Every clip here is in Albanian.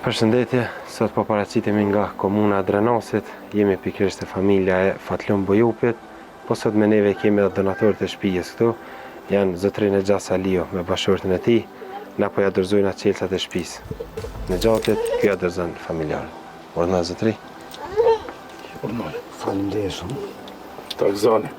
Përshëndetje, sot po paraqitemi nga komuna Drenasit, jemi pikërisht e familja e Fatlon Bojupit, po sot me neve kemi edhe donatorët e shtëpisë këtu, janë zotrin e Gjasa Lio me bashortin e tij, na po ja dorëzojnë atë çelësat e shtëpisë. Në gjatet, kjo ja dorëzon familjarët. Urdhna zotri. Urdhna. Faleminderit shumë. Tak zoni.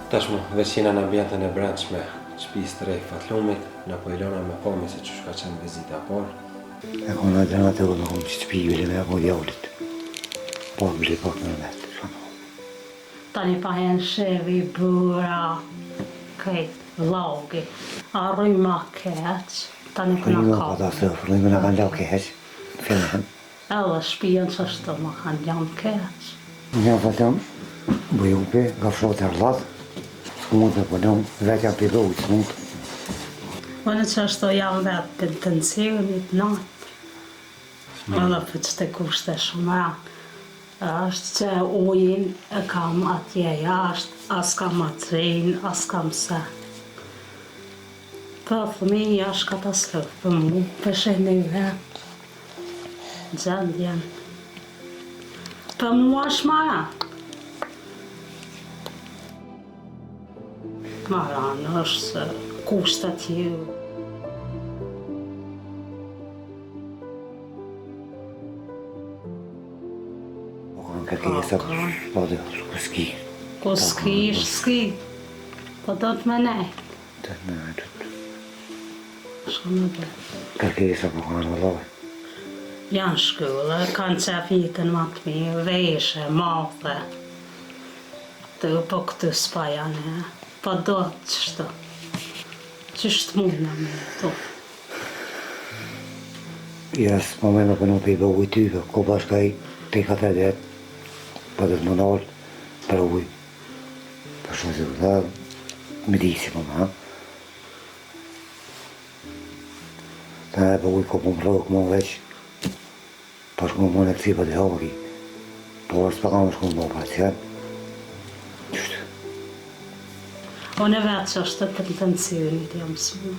Tashmë, veçina në ambjentën e brendshme shtëpisë të re Fatlumit, na po ilona me pami se çu ka qenë vizita parë. E kona gjëna të unë kom shtëpi me apo djavlit. Po bile pak në net. Tani pa hen shevi, bura, këtë vlogi, arruj ma keq, tani këna Rima ka. pa ta sëfër, rima në kanë lau keq. Fenën. Edhe shpijen që ashtu ma kanë janë keq. Një Fatlum Bojupi, nga fshot e rrlat. S'mund të punon, vetja pidohu s'mund. Unë që ashtu jam vetë për pensionit natë. Edhe për që të kushte shumë ranë. Është që ujin e kam atje jashtë, as kam atrin, as kam se. Për fëmija është katastrofë për mu, për shenë i vetë. Gjendjen. Për mu është mara. Maran është se kushtet ju. Po kanë kërkesa, po dhe s'ki. Ko s'ki, po do të me nej. Të në ajtët. Shko me dhe. Kërkesa po kanë vëlloj. Janë shkollë, kanë qafitën më të mirë, veshe, mathe. Të po këtë s'pa janë, po do të qështu. Qështë mundë me to. Jes, po me punon për i bëhu i ty, ko bashkaj të i ka të det, po dhe të më nalë për uj. Për shumë se dhe, me disi po ma. Të ne për uj ko po më rëgë më veç, për shku më në kësi për të haki. Po është për ka më shku më operacion. Qështë? Unë e vetë që është të pensionit jam së.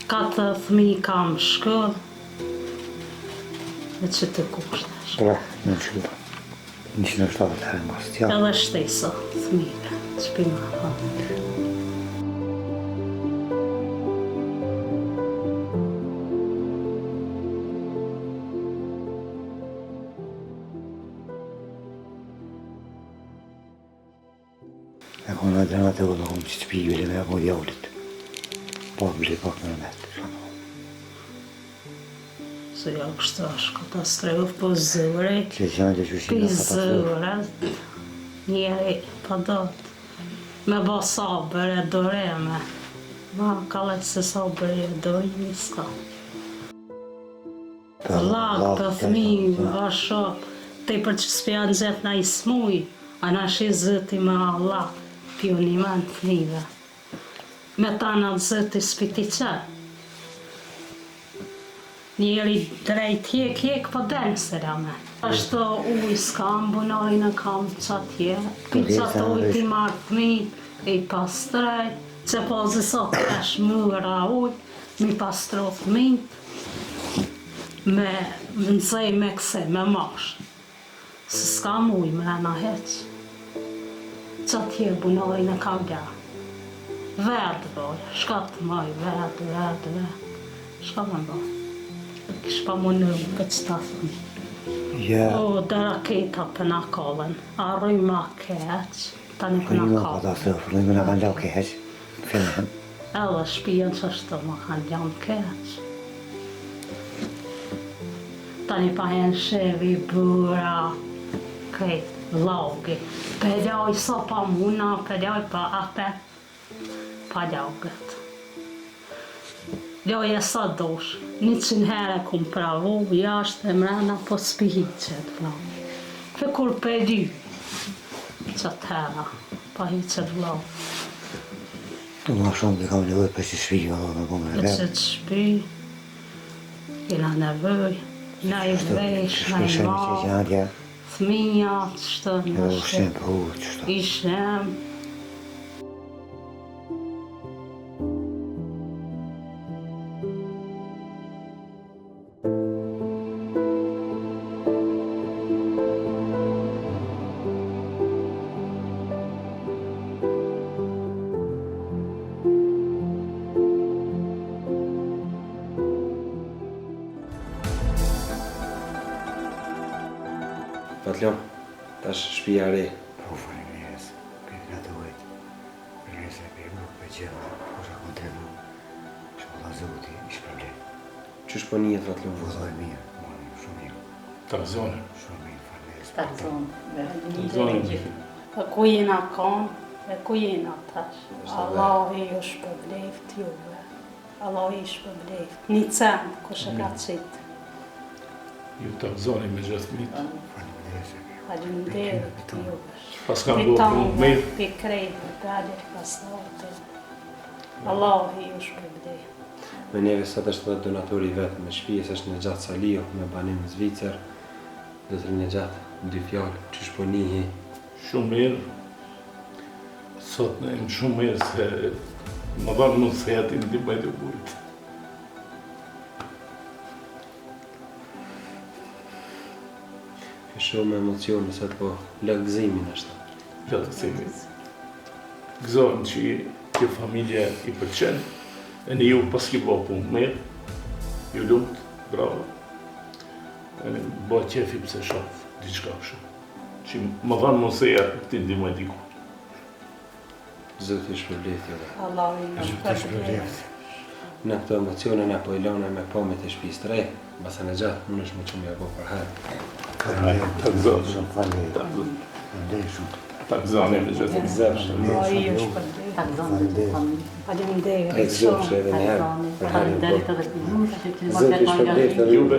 Ka të fëmi kam shkollë, dhe që të kushtesh. Pra, në shku. 170 herë mas tja. Edhe shtesa fëmive, që pima hanë. E kona gjëna të unë kom shtëpi me apo djavlit. Po bile pak në net. Se ja kështë është katastrofë, po zëre, Që janë të qëshin pi në katastrofë. zëre, njeri pa dotë. Me bo sabër e doreme, ma kalet se sabër e dorimi s'ka. Lak për fëmijë, asho, te për që s'pja në zetë na i smuj, a na shi zëti me Allah, pjonimen fëmijëve. Me ta në zëti s'piti qërë. Njeri drejt hek po denë së rame. Ashtë uj s'kam, bunojnë kam qatje, pi qatë uj ti marrë fëmijë, i pastrej, që po zësot esh mëra uj, mi pastro fëmijë, me nëzej me këse, me mashë. Se s'kam uj me në heqë. Qatje bunojnë kam gja. Vedë boj, shkatë maj, vedë. Shka me boj. Kish pa më në për që ta thëmë. Ja, O, dhe raketa për na kallen, arruj ma keq, tani për na rima pa ta kallen. sëfër, rima në kanë lau keq. Fenën. Edhe shpijen që ashtu ma kanë janë keq. Tani pa hen shevi, bura, këtë vlogi. Përdjoj so pa muna, përdjoj pa ape, pa ljaugët. Ljoje sa dosh, 100 herë kum pravu, jashtë e mrena po s'pihiqet vlogi. Fe kur përdy, qatë hera, pa hiqet vlogi. Të ma shumë dhe kam nevoj për që shviga dhe në bëmë Për në që të shpi, jena nevoj, na i vesh, na i marë, fëmija, ç'të Edhe ushqim, po, qështu. Ishem. Patlon, tash shtëpia e re. Po, faleminderit. Për graduat. Për nesër për nuk për gjema. Kusha kontrenu. Shkolla Zoti, ish problem. Qysh po njihet Patlon? Vëllai mirë, shumë mirë. Tarzone. Shumë mirë, faleminderit. Tarzan, Tarzan. me gjithë. E ku jena kanë, e ku jena tash. Allahi ju shpërbleft juve. Allahi ju shpërbleft. Një cent, kush e ka qitë. Ju Tarzani me gjithë mitë. Faleminderit. Faleminderit juve. Pas kam bo punë mirë. Për krejtë, për alir pastote. Allahi ju shpërbleft. Me neve sot është dhe donatori vetë me shtëpisë është Nejat Salio me banim në Zvicër. Zotri Nejat, 2 fjalë, qysh po njihi? Shumë mirë. Sot në jam shumë mirë se më dhanë mund se jati në dimaj të burit. Ke shumë emocione sot po lëgëzimin është. Gjatësimi. Gëzohen që kjo familje i pëlqen, e në ju pas ki bo punë mirë, ju lumt, bravo. E në bo qefi pëse shof, diçka shumë. Që më dhanë mund se jati këti ndimaj diku. Zoti shpërbleft juve. Allahi ju shpërbleft. Në këto emocione na po i lona me pomit e shtëpisë të re, basa Nejat, unë është më që më jabo për herë. Faleminderit. Tarzan. Shumë faleminderit. Tarzan. Faleminderit shumë. Tarzani me gjithë mitë. Allahi ju shpërbleft. Tarzan me gjithë familje. Faleminderit E zëpsh edhe një herë. Për herën Faleminderit po. edhe për ju, që ti më Zoti ke shpërbleft angazhuar. edhe Juve,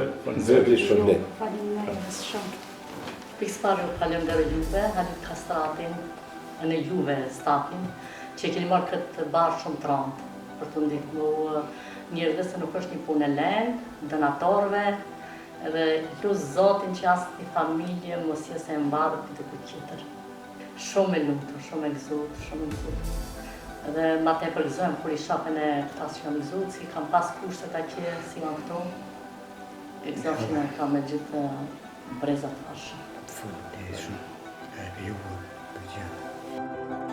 Zoti shpërbleft. Faleminderit shumë. Pikësparë faleminderit juve, Halit Kastratin, në juve stafin, që keni marrë këtë barë shumë të randë për të ndihmu njerëzve se nuk është një punë e lehtë, donatorëve, edhe lut Zotin që as një familje mos jesë e mbarë për të tjetër. Shumë e lumtur, shumë e gëzuar, shumë e gëzuar. Edhe ma tepër gëzohem kur i shapën e këta që jam gëzuar, si kam pas kushtet atje si janë këto. E gëzohem e kam me gjithë brezat ashtë. Faleminderit shumë. E për ju, për gjithë.